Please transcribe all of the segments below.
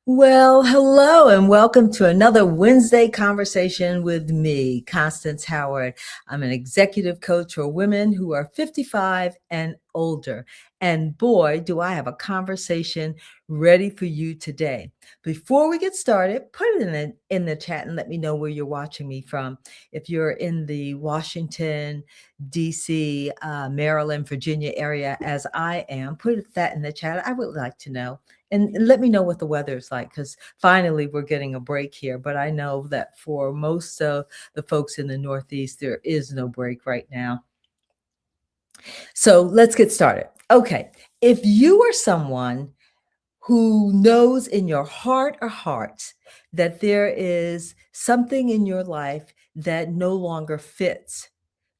Well, hello and welcome to another Wednesday conversation with me, Constance Howard. I'm an executive coach for women who are 55 and older. And boy, do I have a conversation ready for you today. Before we get started, put it in the chat and let me know where you're watching me from. If you're in the Washington, D.C., Maryland, Virginia area, as I am, put that in the chat. I would like to know. And let me know what the weather is like, because finally we're getting a break here. But I know that for most of the folks in the Northeast, there is no break right now. So let's get started. Okay. If you are someone who knows in your heart or hearts that there is something in your life that no longer fits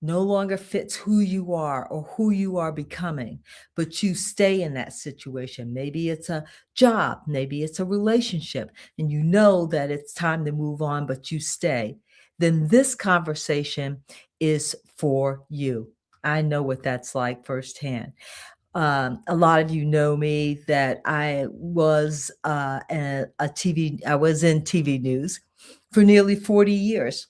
who you are or who you are becoming, but you stay in that situation. Maybe it's a job, maybe it's a relationship, and you know that it's time to move on, but you stay. Then this conversation is for you. I know what that's like firsthand. A lot of you know me that I was I was in TV news for nearly 40 years.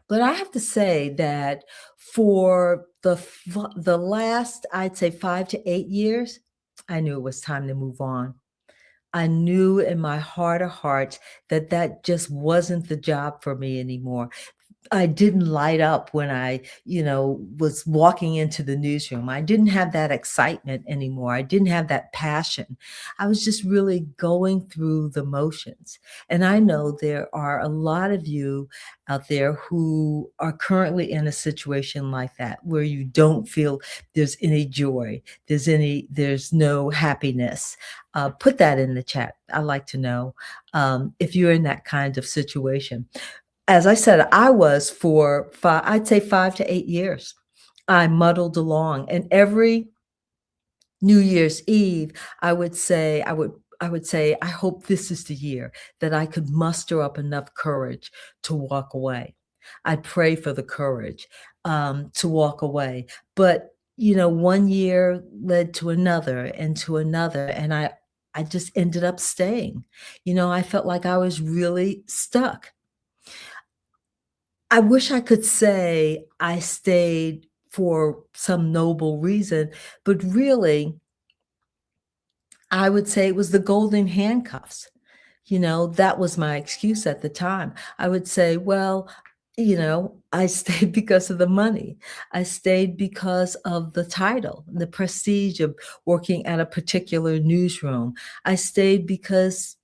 But I have to say that for the last, I'd say 5 to 8 years, I knew it was time to move on. I knew in my heart of hearts that that just wasn't the job for me anymore. I didn't light up when I was walking into the newsroom. I didn't have that excitement anymore. I didn't have that passion. I was just really going through the motions. And I know there are a lot of you out there who are currently in a situation like that, where you don't feel there's any joy, there's no happiness. Put that in the chat. I'd like to know if you're in that kind of situation. As I said, I was for I'd say 5 to 8 years. I muddled along, and every New Year's Eve, I would say, I hope this is the year that I could muster up enough courage to walk away. I'd pray for the courage to walk away. But one year led to another and to another, and I just ended up staying. I felt like I was really stuck. I wish I could say I stayed for some noble reason, but really, I would say it was the golden handcuffs. That was my excuse at the time. I would say, well, I stayed because of the money. I stayed because of the title, the prestige of working at a particular newsroom. I stayed because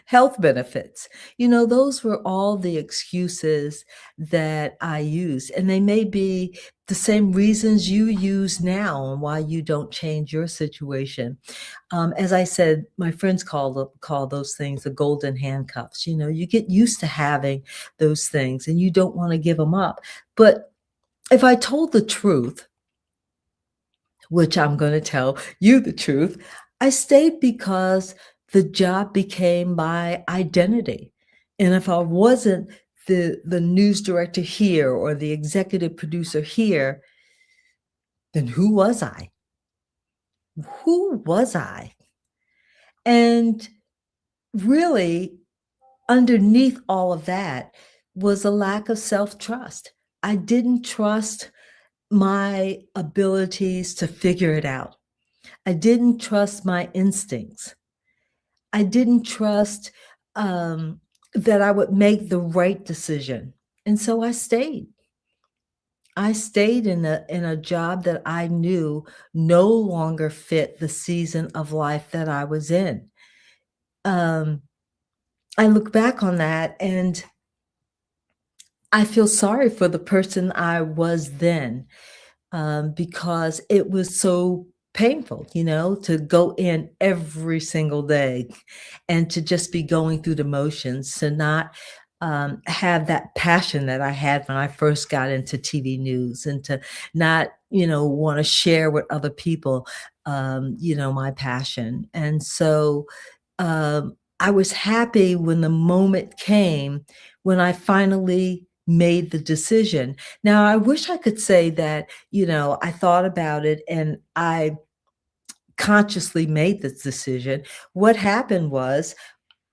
health benefits. Those were all the excuses that I used, and they may be the same reasons you use now and why you don't change your situation. As I said, my friends call those things the golden handcuffs. You get used to having those things, and you don't want to give them up. But if I told the truth, which I'm going to tell you the truth, I stayed because the job became my identity. And if I wasn't the news director here or the executive producer here, then who was I? Who was I? And really, underneath all of that was a lack of self-trust. I didn't trust my abilities to figure it out. I didn't trust my instincts. I didn't trust that I would make the right decision. And so I stayed. I stayed in a job that I knew no longer fit the season of life that I was in. Um, I look back on that and I feel sorry for the person I was then, because it was so painful, to go in every single day and to just be going through the motions, to not have that passion that I had when I first got into TV news, and to not, want to share with other people, my passion. And so I was happy when the moment came when I finally made the decision. Now, I wish I could say that, I thought about it and I consciously made this decision. What happened was,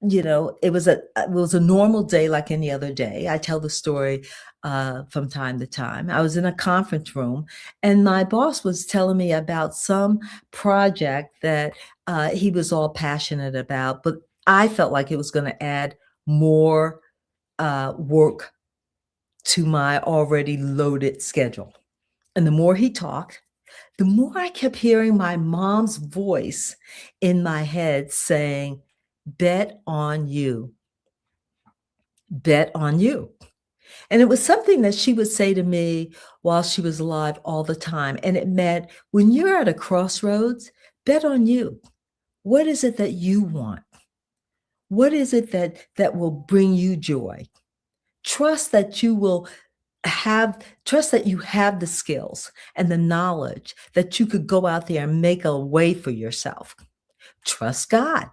it was a normal day like any other day. I tell the story, from time to time. I was in a conference room, and my boss was telling me about some project that, he was all passionate about, but I felt like it was gonna add more, work to my already loaded schedule. And the more he talked, the more I kept hearing my mom's voice in my head saying, "Bet on you, bet on you." And it was something that she would say to me while she was alive all the time. And it meant, when you're at a crossroads, bet on you. What is it that you want? What is it that will bring you joy? Trust that you will trust that you have the skills and the knowledge that you could go out there and make a way for yourself. Trust God,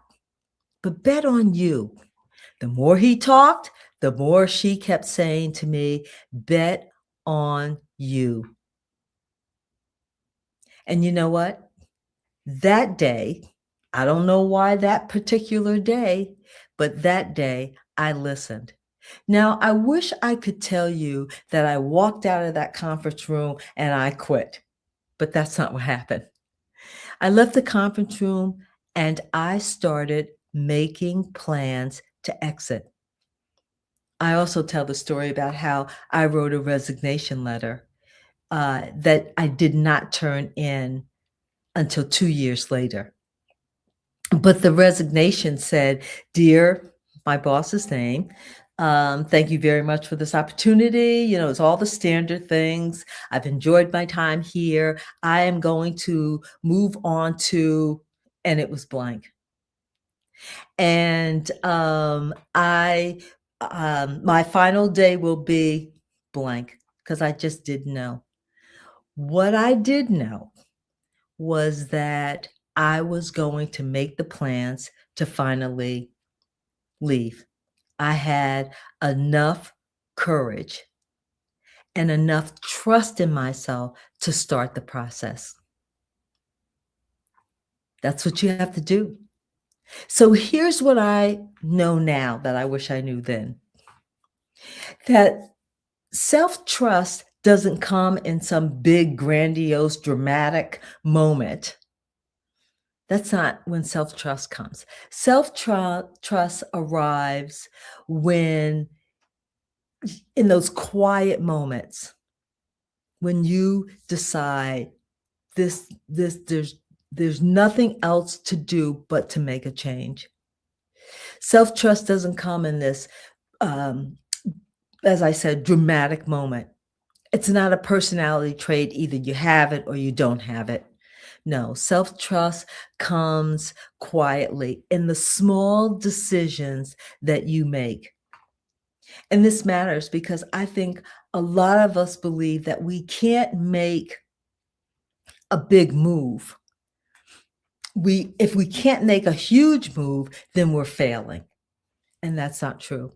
but bet on you. The more he talked, the more she kept saying to me, "Bet on you." And you know what? That day, I don't know why that particular day, but that day I listened. Now, I wish I could tell you that I walked out of that conference room and I quit, but that's not what happened. I left the conference room and I started making plans to exit. I also tell the story about how I wrote a resignation letter, that I did not turn in until 2 years later. But the resignation said, "Dear," my boss's name, "thank you very much for this opportunity. It's all the standard things. I've enjoyed my time here. I am going to move on to," and it was blank. And, my final day will be blank, because I just didn't know. What I did know was that I was going to make the plans to finally leave. I had enough courage and enough trust in myself to start the process. That's what you have to do. So here's what I know now that I wish I knew then, that self-trust doesn't come in some big, grandiose, dramatic moment. That's not when self-trust comes. Self-trust arrives when, in those quiet moments, when you decide, there's nothing else to do but to make a change. Self-trust doesn't come in this, um, as I said, dramatic moment. It's not a personality trait. Either you have it or you don't have it. No, self-trust comes quietly in the small decisions that you make. And this matters because I think a lot of us believe that we can't make a big move. If we can't make a huge move, then we're failing. And that's not true.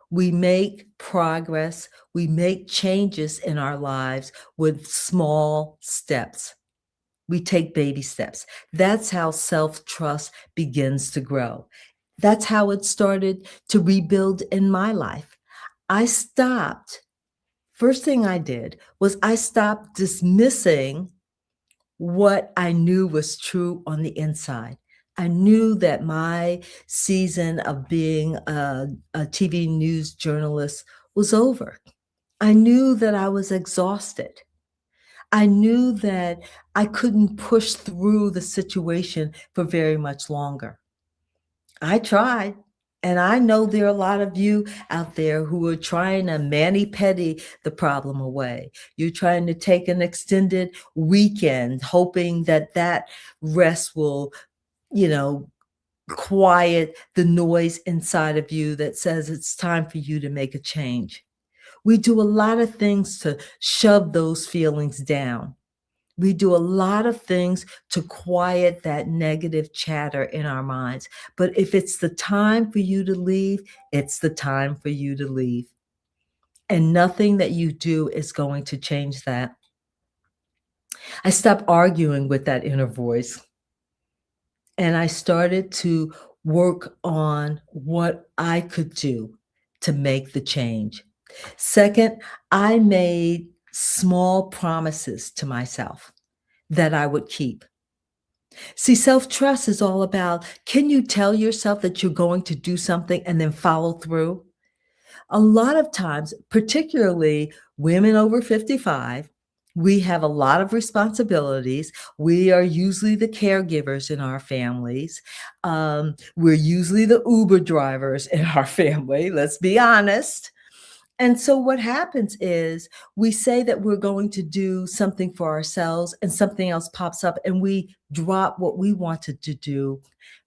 We make progress, we make changes in our lives with small steps. We take baby steps. That's how self-trust begins to grow. That's how it started to rebuild in my life. I stopped. First thing I did was I stopped dismissing what I knew was true on the inside. I knew that my season of being a TV news journalist was over. I knew that I was exhausted. I knew that I couldn't push through the situation for very much longer. I tried, and I know there are a lot of you out there who are trying to mani-pedi the problem away. You're trying to take an extended weekend, hoping that that rest will, you know, quiet the noise inside of you that says it's time for you to make a change. We do a lot of things to shove those feelings down. We do a lot of things to quiet that negative chatter in our minds. But if it's the time for you to leave, it's the time for you to leave. And nothing that you do is going to change that. I stopped arguing with that inner voice. and I started to work on what I could do to make the change. Second, I made small promises to myself that I would keep. See, self-trust is all about, can you tell yourself that you're going to do something and then follow through? A lot of times, particularly women over 55, we have a lot of responsibilities. We are usually the caregivers in our families. We're usually the Uber drivers in our family, let's be honest. And so what happens is we say that we're going to do something for ourselves and something else pops up and we drop what we wanted to do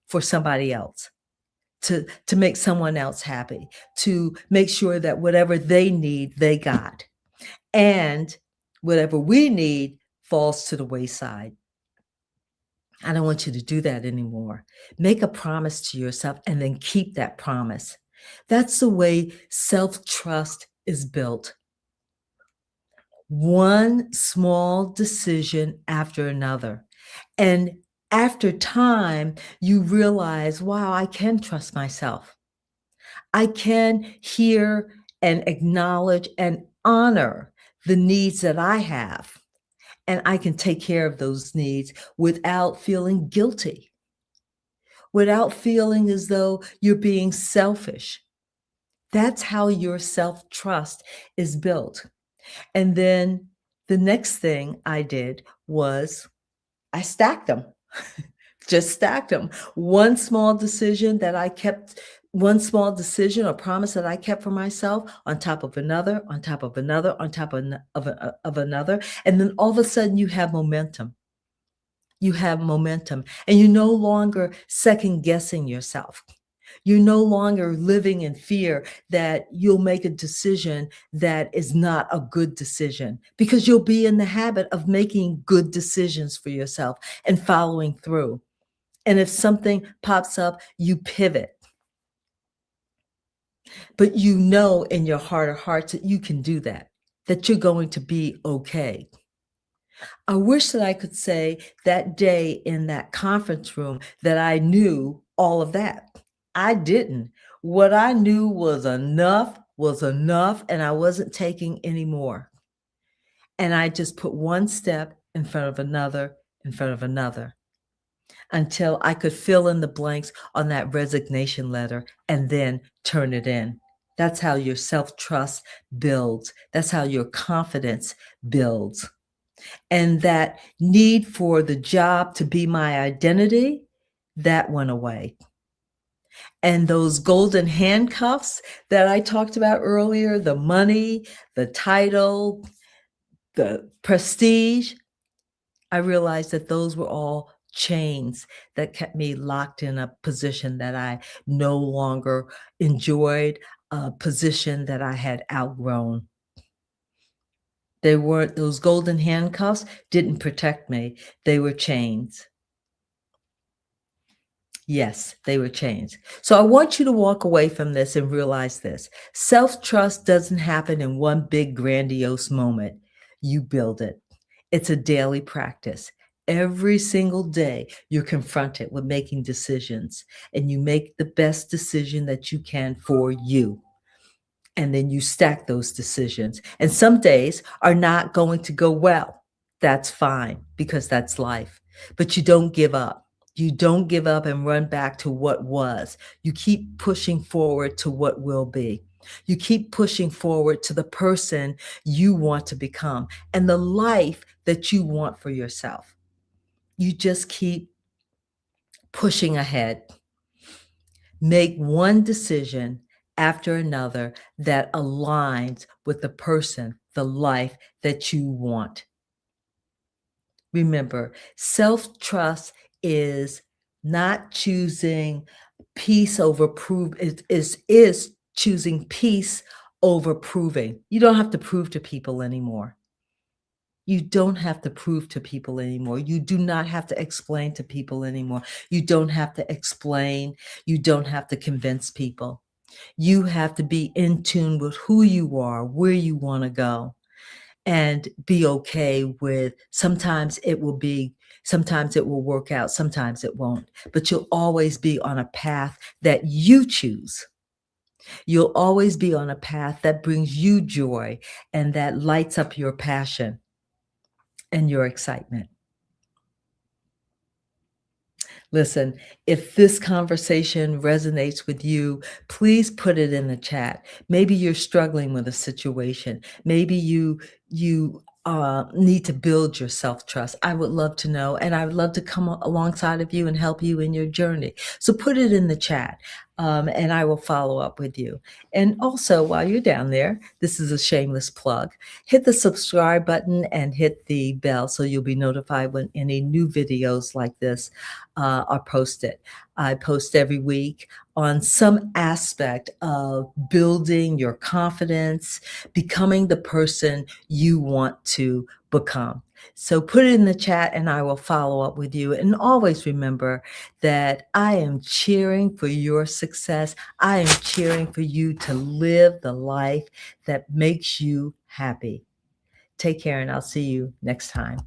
for somebody else, to make someone else happy, to make sure that whatever they need, they got. And whatever we need falls to the wayside. I don't want you to do that anymore. Make a promise to yourself and then keep that promise. That's the way self-trust is built. One small decision after another. And after time, you realize, wow, I can trust myself. I can hear and acknowledge and honor the needs that I have. And I can take care of those needs without feeling guilty, without feeling as though you're being selfish. That's how your self-trust is built. And then the next thing I did was I stacked them. Just stacked them. One small decision that I kept, one small decision or promise that I kept for myself on top of another, on top of another, on top of another. And then all of a sudden you have momentum. You have momentum and you're no longer second guessing yourself. You're no longer living in fear that you'll make a decision that is not a good decision because you'll be in the habit of making good decisions for yourself and following through. And if something pops up, you pivot. But you know in your heart of hearts that you can do that, that you're going to be okay. I wish that I could say that day in that conference room that I knew all of that. I didn't. What I knew was enough, and I wasn't taking any more. And I just put one step in front of another, in front of another, until I could fill in the blanks on that resignation letter and then turn it in. That's how your self-trust builds. That's how your confidence builds. And that need for the job to be my identity, that went away. And those golden handcuffs that I talked about earlier, the money, the title, the prestige, I realized that those were all chains that kept me locked in a position that I no longer enjoyed, a position that I had outgrown. They weren't, those golden handcuffs didn't protect me. They were chains. Yes, they were chains. So I want you to walk away from this and realize this. Self-trust doesn't happen in one big grandiose moment. You build it. It's a daily practice. Every single day, you're confronted with making decisions, and you make the best decision that you can for you. And then you stack those decisions. And some days are not going to go well. That's fine because that's life. But you don't give up. You don't give up and run back to what was. You keep pushing forward to what will be. You keep pushing forward to the person you want to become and the life that you want for yourself. You just keep pushing ahead. Make one decision after another that aligns with the person, the life that you want. Remember, self-trust is not choosing peace over prove, it is choosing peace over proving. You don't have to prove to people anymore. You don't have to prove to people anymore. You do not have to explain to people anymore. You don't have to explain. You don't have to convince people. You have to be in tune with who you are, where you want to go. and be okay with sometimes it will work out, sometimes it won't, but you'll always be on a path that you choose. You'll always be on a path that brings you joy and that lights up your passion and your excitement. Listen, if this conversation resonates with you, please put it in the chat. Maybe you're struggling with a situation. Maybe you need to build your self-trust. I would love to know, and I would love to come alongside of you and help you in your journey. So put it in the chat, and I will follow up with you. And also, while you're down there, this is a shameless plug. Hit the subscribe button and hit the bell so you'll be notified when any new videos like this are posted. I post every week on some aspect of building your confidence, becoming the person you want to become. So put it in the chat and I will follow up with you. And always remember that I am cheering for your success. I am cheering for you to live the life that makes you happy. Take care and I'll see you next time.